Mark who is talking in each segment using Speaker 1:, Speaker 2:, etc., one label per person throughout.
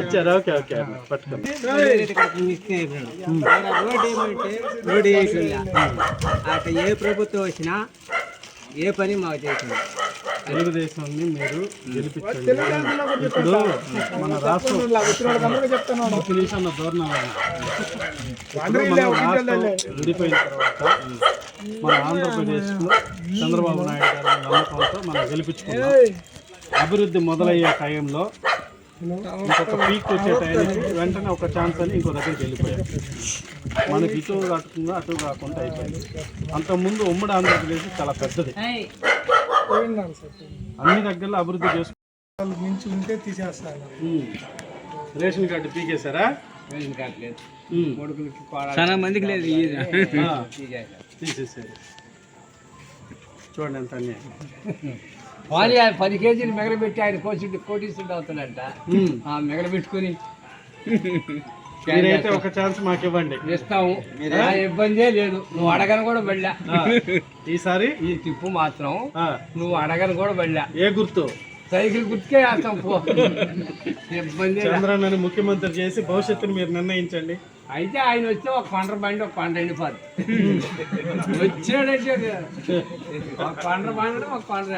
Speaker 1: ఇచ్చారు. Okay okay పట్టుకోండి.
Speaker 2: Road అట్లా ఏ ప్రభుత్వం వచ్చినా ఏ పని మాకు చేసింది.
Speaker 1: తెలుగుదేశాన్ని మీరు గెలిపించండి. ఇప్పుడు మన రాష్ట్రం విడిపోయిన తర్వాత మన ఆంధ్రప్రదేశ్లో చంద్రబాబు నాయుడు గారి నమ్మకంతో మనం గెలిపించుకున్నాం. అభివృద్ధి మొదలయ్యే టైంలో ఇంకొక పీక్ వచ్చే టైంకి వెంటనే ఒక ఛాన్స్ అని ఇంకో దగ్గరికి వెళ్ళిపోయాం. మనకి ఇటు కాకుండా అటు కాకుండా అయిపోయింది. అంతకుముందు ఉమ్మడి ఆంధ్రప్రదేశ్ చాలా పెద్దది, అన్ని దగ్గరలో అభివృద్ధి చేసుకుంటే తీసేస్తారు. రేషన్ కార్డు పీకేశారా?
Speaker 2: రేషన్ కార్డు లేదు, కొడుకులకి చాలా మందికి లేదు,
Speaker 1: తీసేసారు. చూడండి ఎంత అన్యాయం.
Speaker 2: 10 కేజీలు మెగలబెట్టి ఆయన కోటీసుడు అవుతాడంట. మెగలబెట్టుకుని
Speaker 1: మీరైతే ఒక ఛాన్స్ మాకు ఇవ్వండి,
Speaker 2: ఇస్తాము. ఇబ్బందే లేదు. నువ్వు అడగను కూడా వెళ్ళా
Speaker 1: ఈసారి.
Speaker 2: ఈ తిప్పు మాత్రం నువ్వు అడగను కూడా వెళ్ళా.
Speaker 1: ఏ గుర్తు?
Speaker 2: సైకిల్ గుర్తుకే వేస్తాం. ఇబ్బంది.
Speaker 1: చంద్రన్నని ముఖ్యమంత్రి చేసి భవిష్యత్తును మీరు నిర్ణయించండి.
Speaker 2: అయితే ఆయన వచ్చి ఒక పండ్ర బండి ఒక పంట ఎండిపోద్ది. వచ్చాడంటే ఒక పండ్ర బండడం ఒక పండ్ర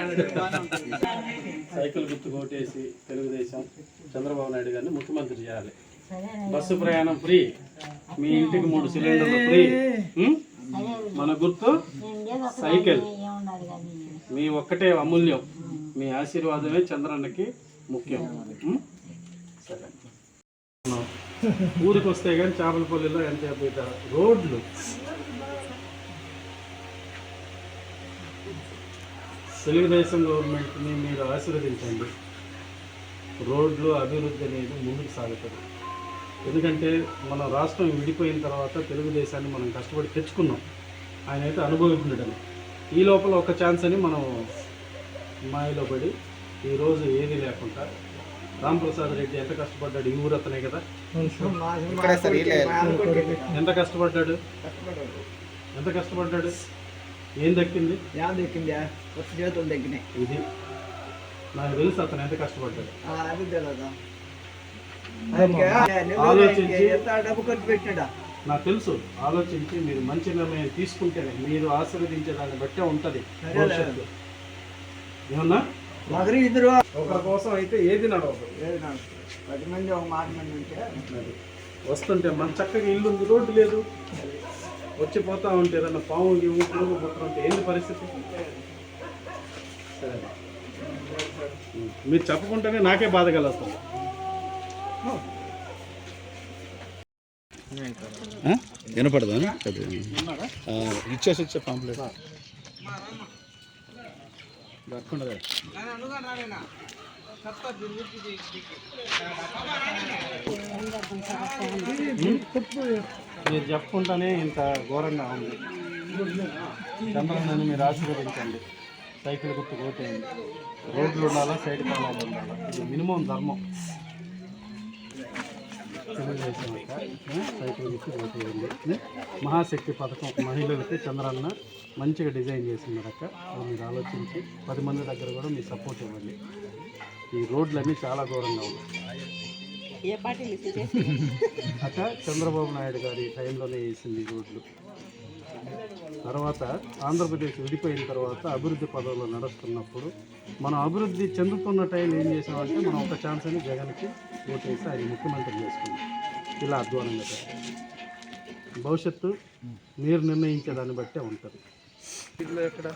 Speaker 1: సైకిల్ గుర్తు కొట్టేసి తెలుగుదేశం చంద్రబాబు నాయుడు గారిని ముఖ్యమంత్రి చేయాలి. బస్సు ప్రయాణం ఫ్రీ, మీ ఇంటికి 3 సిలిండర్లు ఫ్రీ. మన గుర్తు సైకిల్. మీ ఒక్కటే అమూల్యం. మీ ఆశీర్వాదమే చంద్రన్నకి ముఖ్యం. సరే, ఊరికి వస్తే కానీ చేపలపల్లిలో ఎంత రోడ్లు తెలుగుదేశం గవర్నమెంట్ని మీరు ఆశీర్వదించండి. రోడ్లు అభివృద్ధి అనేది ముందుకు సాగుతుంది. ఎందుకంటే మన రాష్ట్రం విడిపోయిన తర్వాత తెలుగుదేశాన్ని మనం కష్టపడి తెచ్చుకున్నాం. ఆయన అయితే అనుభవించడని ఈ లోపల ఒక ఛాన్స్ అని మనం మాయలో పడి ఈరోజు ఏది లేకుండా రాంప్రసాద్ రెడ్డి ఎంత కష్టపడ్డాడు. ఈ ఊరు అతనే కదా. ఎంత కష్టపడ్డాడు, ఎంత కష్టపడ్డాడు. ఏం దక్కింది? ఇది నాకు తెలుసు అతను ఎంత కష్టపడ్డాడు. ఆలోచించి నాకు తెలుసు. ఆలోచించి మీరు మంచి నిర్ణయం తీసుకుంటేనే మీరు ఆశీర్వదించే దాన్ని బట్టే ఉంటుంది భవిష్యత్తు. ఏమన్నా ఒకరి కోసం అయితే ఏది నడవదు.
Speaker 2: 10 మంది ఒక మాట మంది ఉంటే
Speaker 1: వస్తుంటే మన చక్కగా ఇల్లు ఉంది, రోడ్డు లేదు, వచ్చిపోతా ఉంటే ఏదన్నా పాము పురుగు పుట్ట ఉంటే ఏంది పరిస్థితి? సరే, మీరు చెప్పుకుంటేనే నాకే బాధ కలుస్తుంది.
Speaker 3: వినపడదా? ఇచ్చే పాంప్లెట్
Speaker 1: మీరు చెప్పుకుంటానే ఇంత ఘోరంగా ఉంది. చంద్రన్నని మీరు ఆశీర్వదించండి. సైకిల్ గుర్తు కోటేయండి. రోడ్లు ఉండాలా, సైడ్ కాలాలు ఉండాలా. ఇది మినిమం ధర్మం. తెలుగుదేశం సైకిల్ గుర్తు కోటేయండి. మహాశక్తి పథకం మహిళలకి చంద్రన్న మంచిగా డిజైన్ చేసిందక్క. అది మీరు ఆలోచించి 10 మంది దగ్గర కూడా మీ సపోర్ట్ ఇవ్వండి. ఈ రోడ్లన్నీ చాలా ఘోరంగా ఉన్నాయి. అక్క చంద్రబాబు నాయుడు గారి టైంలోనే వేసింది రోడ్లు. తర్వాత ఆంధ్రప్రదేశ్ విడిపోయిన తర్వాత అభివృద్ధి పదంలో నడుస్తున్నప్పుడు మనం అభివృద్ధి చెందుతున్న టైం ఏం చేసామంటే మనం ఒక ఛాన్స్ అని జగన్కి ఓటేసి ఆయన ముఖ్యమంత్రి చేసుకున్నాం. ఇలా అధ్వానంగా భవిష్యత్తు మీరు నిర్ణయించే దాన్ని బట్టే ఉంటుంది. ఎక్కడ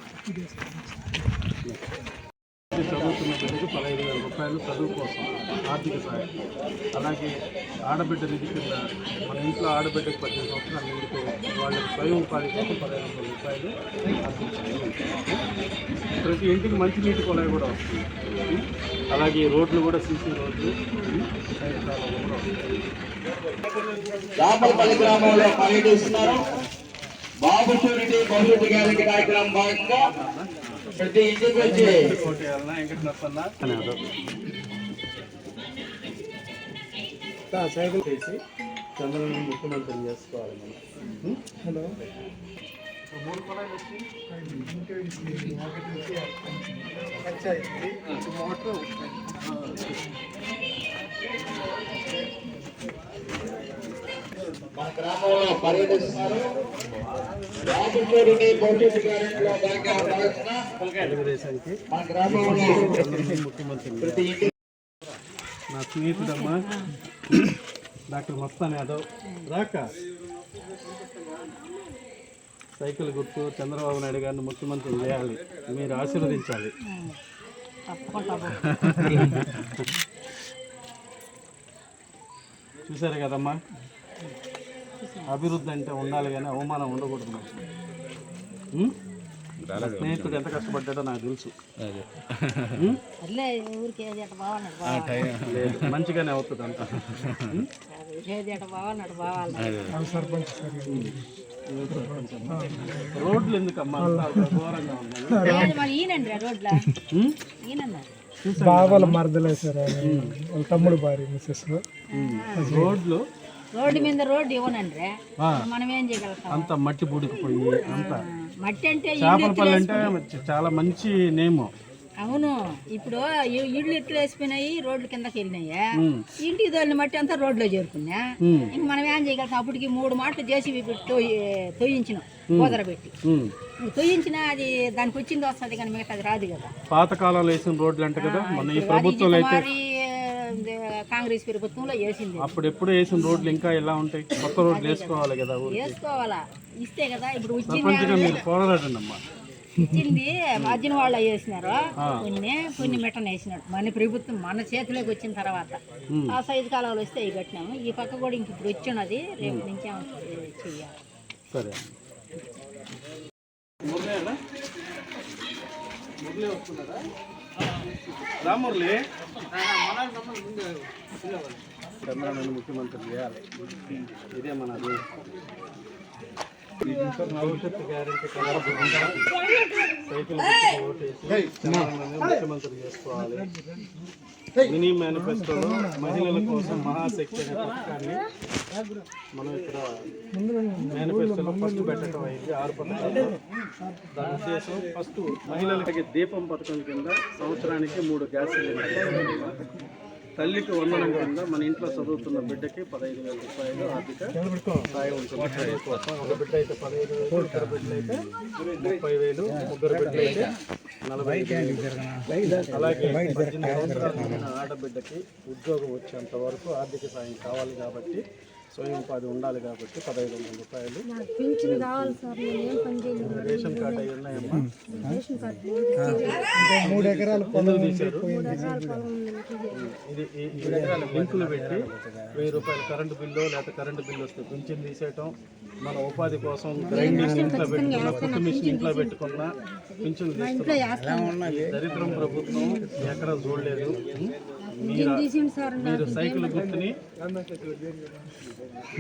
Speaker 1: చదువుతున్న బిడ్డకి 15,000 రూపాయలు చదువు కోసం ఆర్థిక సహాయం. అలాగే ఆడబిడ్డ నిధి కింద మన ఇంట్లో ఆడబిడ్డకి 18 సంవత్సరాలు నిండితే వాళ్ళకి స్వయం ఉపాధి కోసం 15,000 రూపాయలు ఆర్థిక సహాయం. ప్రతి ఇంటికి మంచినీటి కొలాయి కూడా వస్తుంది. అలాగే రోడ్లు కూడా సీసీ రోడ్లు సైడ్ కాలాలు కూడా వస్తాయి.
Speaker 4: రామపల్లి గ్రామంలో పర్యటిస్తున్నారు. బాబు షూరిటీ భవిష్యత్తు గ్యారెంటీ కార్యక్రమం భాగంగా ప్రతి ఇంటికి వచ్చి
Speaker 1: సైకిల్ చేసి చంద్రబాబు ముఖ్యమంత్రి చేసుకోవాలి మనం. మూడు కొలాయిలు వచ్చి
Speaker 4: మన గ్రామంలో పర్యటిస్తున్నారు. బాబుచూరిని భవిష్యత్తు గ్యారెంటీలో భాగంగా ఉండాల్సిన
Speaker 1: తెలుగుదేశానికి
Speaker 4: మన గ్రామంలో
Speaker 1: ముఖ్యమంత్రి
Speaker 4: ప్రతి ఇంటి
Speaker 1: నా స్నేహితుడమ్మా డాక్టర్ మస్తాన్ యాదవ్ రాక సైకిల్ గుర్తు చంద్రబాబు నాయుడు గారిని ముఖ్యమంత్రి చేయాలి, మీరు ఆశీర్వదించాలి. చూశారు కదమ్మా, అభివృద్ధి అంటే ఉండాలి కానీ అవమానం ఉండకూడదు. ఉం? నా స్నేహితుడు ఎంత కష్టపడ్డాడో నాకు తెలుసు. లేదు, మంచిగానే అవుతుంది అంతా. రోడ్లు ఎందుకమ్మా అంత ఘోరంగా ఉన్నాయి?
Speaker 5: బావాల మరదలే సార్, వాళ్ళ తమ్ముడు భార్య మిస్సెస్.
Speaker 1: రోడ్లు
Speaker 6: రోడ్డు మీద రోడ్డు ఇవ్వనండి, మనం ఏం చేయగలుగుతాం?
Speaker 1: అంత మట్టి బూడికిపోయి అంత.
Speaker 6: మట్టి అంటే
Speaker 1: చేపలపల్లి అంటే చాలా మంచి నేము.
Speaker 6: అవును, ఇప్పుడు ఇళ్ళు ఎట్లు వేసిపోయినాయి, రోడ్లు కిందకి వెళ్ళినాయా, ఇంటికి తోలిన మట్టి అంతా రోడ్లో చేరుకున్నా. ఇంక మనం ఏం చేయగలుగుతాం? అప్పటికి 3 మాటలు జేసీబీ పెట్టి తొయ్యించినాం, కూదర పెట్టి తొయ్యించినా అది దానికి వచ్చింది వస్తుంది కానీ మిగతా అది రాదు కదా.
Speaker 1: పాతకాలంలో వేసిన రోడ్లు అంటే కదా, మన ఈ ప్రభుత్వంలో అయితే
Speaker 6: కాంగ్రెస్ ప్రభుత్వంలో వేసింది.
Speaker 1: అప్పుడు ఎప్పుడు వేసిన రోడ్లు ఇంకా ఎలా ఉంటాయి? కొత్త రోడ్లు వేసుకోవాలి కదా,
Speaker 6: వేసుకోవాలా, ఇస్తే కదా. ఇప్పుడు
Speaker 1: సర్పంచ్గా మీరు పోరాడండి అమ్మా.
Speaker 6: ఇచ్చింది మధ్యన వాళ్ళు వేసినారు, కొన్ని మిట్టను వేసినాడు. మన ప్రభుత్వం మన చేతిలోకి వచ్చిన తర్వాత ఆ సైజు కాలాలు వస్తే అవి కట్టినాము. ఈ పక్క కూడా ఇంక ఇప్పుడు వచ్చినది, రేపు నుంచి చెయ్యాలి.
Speaker 1: సరే మురళి వస్తున్నారా? రామురళి చంద్రబాబు ముఖ్యమంత్రి చేయాలి, ఇదే మనది భవిష్యత్తు గ్యారెంటీ. సైకిల్ ఓటేసి చంద్రబాబు ముఖ్యమంత్రి చేసుకోవాలి. మినీ మేనిఫెస్టోలో మహిళల కోసం మహాశక్తి అనే పథకాన్ని మనం ఇక్కడ మేనిఫెస్టోలో ఫస్ట్ పెట్టడం అయింది. 6 పథకాలు. దాని ఉద్దేశం ఫస్ట్ మహిళలకి దీపం పథకం కింద సంవత్సరానికి 3 గ్యాస్ సిలిండర్లు, తల్లికి వందనం కింద మన ఇంట్లో చదువుతున్న బిడ్డకి 15,000 రూపాయలు ఆర్థిక సాయం ఉంటుంది. చదువు కోసం ఒక బిడ్డ అయితే 15,000, ఇద్దరు బిడ్డలు అయితే 30,000, ముగ్గురు బిడ్డలు అయితే 45,000. అలాగే 18 సంవత్సరాలు ఉన్న ఆడబిడ్డకి ఉద్యోగం వచ్చేంత వరకు ఆర్థిక సాయం కావాలి కాబట్టి, స్వయం ఉపాధి ఉండాలి కాబట్టి 15,000 రూపాయలు. రేషన్ కార్డు అవి ఉన్నాయమ్మా?
Speaker 5: 3 ఎకరాలు
Speaker 1: ఎందుకు తీశారు? ఇది లింకులు పెట్టి 1000 రూపాయలు కరెంటు బిల్లు లేకపోతే కరెంటు బిల్లు వస్తే పింఛన్ తీసేయటం, మన ఉపాధి కోసం గ్రైండింగ్ ఇంట్లో పెట్టుకున్న, కుట్టు మిషన్ ఇంట్లో పెట్టుకున్న పింఛన్ తీస్తున్నాం. ఈ దరిద్రం ప్రభుత్వం ఎక్కడ చూడలేదు. మీరు సైకిల్ గుర్తుని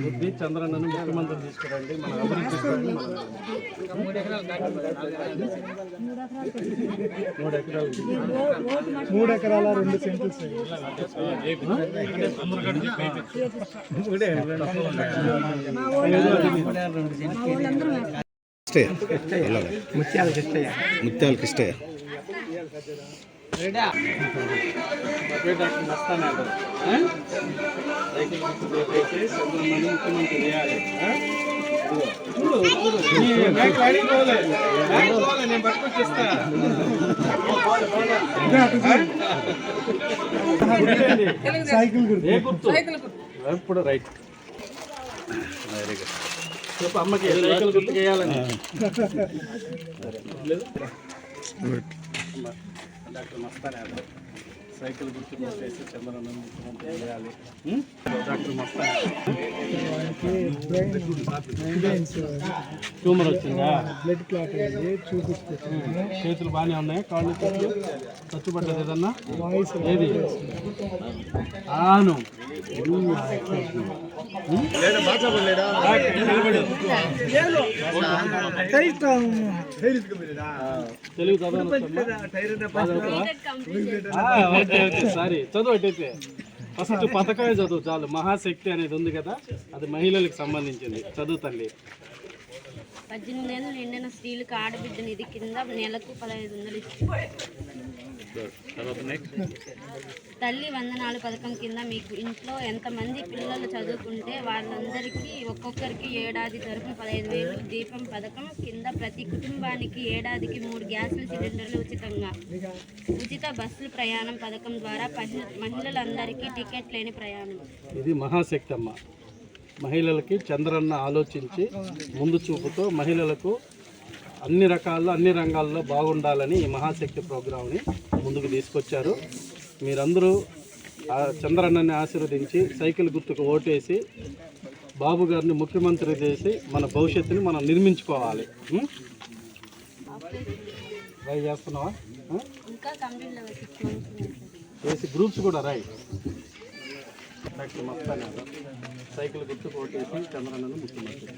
Speaker 1: బుద్ధి చంద్రన్నను ముఖ్యమంత్రి తీసుకురండి, మన అభివృద్ధి
Speaker 5: 3 ఎకరాలు 2 సెంట్లు సార్.
Speaker 3: ముత్యాలకి ఇష్టయ్య.
Speaker 1: డాక్టర్ మస్తాన్ యాదవ్ సైకిల్ గుర్తు ఓటేసి చంద్రబాబు ముఖ్యమంత్రి చేయాలి. నేను పట్టుకొచ్చిస్తా.
Speaker 5: సైకిల్ గుర్తు.
Speaker 1: ఏ గుర్తు? ఎప్పుడు రైట్. Very good. చెప్పు అమ్మకి సైకిల్ గుర్తు చేయాలని. డాక్టర్ మస్తాన్ యాదవ్ సైకిల్ గుర్తు చేసి చంద్రబాబు ముఖ్యమంత్రి చేయాలి. డాక్టర్ మస్తాన్ ట్యూమర్ వచ్చిందా?
Speaker 5: బ్లడ్ క్లాట్ అయ్యి చూపించుకుంటున్నాను.
Speaker 1: చేతులు బాగానే ఉన్నాయి, కాళ్ళు చేతులు చచ్చుపడ్డది ఏదన్నా?
Speaker 5: వాయిస్
Speaker 1: ఏది? ఆను తెలుగు చదవను. సారీ చదువు అట్టయితే ఫస్ట్ పథకమే చదువు చాలు. మహాశక్తి అనేది ఉంది కదా, అది మహిళలకు సంబంధించింది. చదువు తల్లి.
Speaker 7: 18 ఏళ్ళు నిండిన స్త్రీలకు ఆడబిడ్డ నిధి కింద నెలకు 1500 ఇస్తారు. తల్లి వందనాలు పథకం కింద మీకు ఇంట్లో ఎంతమంది పిల్లలు చదువుకుంటే వాళ్ళందరికీ ఒక్కొక్కరికి ఏడాది తరపున 15,000 దీపం పథకం కింద ప్రతి కుటుంబానికి ఏడాదికి 3 గ్యాస్ సిలిండర్లు ఉచితంగా, ఉచిత బస్సులు ప్రయాణం పథకం ద్వారా మహిళలందరికీ టికెట్ లేని ప్రయాణం.
Speaker 1: ఇది మహాశక్తి అమ్మ. మహిళలకి చంద్రన్న ఆలోచించి ముందు చూపుతో మహిళలకు అన్ని రకాల్లో అన్ని రంగాల్లో బాగుండాలని ఈ మహాశక్తి ప్రోగ్రాంని ముందుకు తీసుకొచ్చారు. మీరందరూ ఆ చంద్రన్నని ఆశీర్వదించి సైకిల్ గుర్తుకు ఓటేసి బాబు గారిని ముఖ్యమంత్రి చేసి మన భవిష్యత్తుని మనం నిర్మించుకోవాలి. ట్రై చేస్తున్నావా?
Speaker 7: ఇంకా కంప్లీట్ లెవెల్ 6 months
Speaker 1: చేసి గ్రూప్స్ కూడా రాయి. డాక్టర్ మస్తాన్ సైకిల్ గుర్తుకు ఓటేసి చంద్రన్నను ముఖ్యమంత్రి.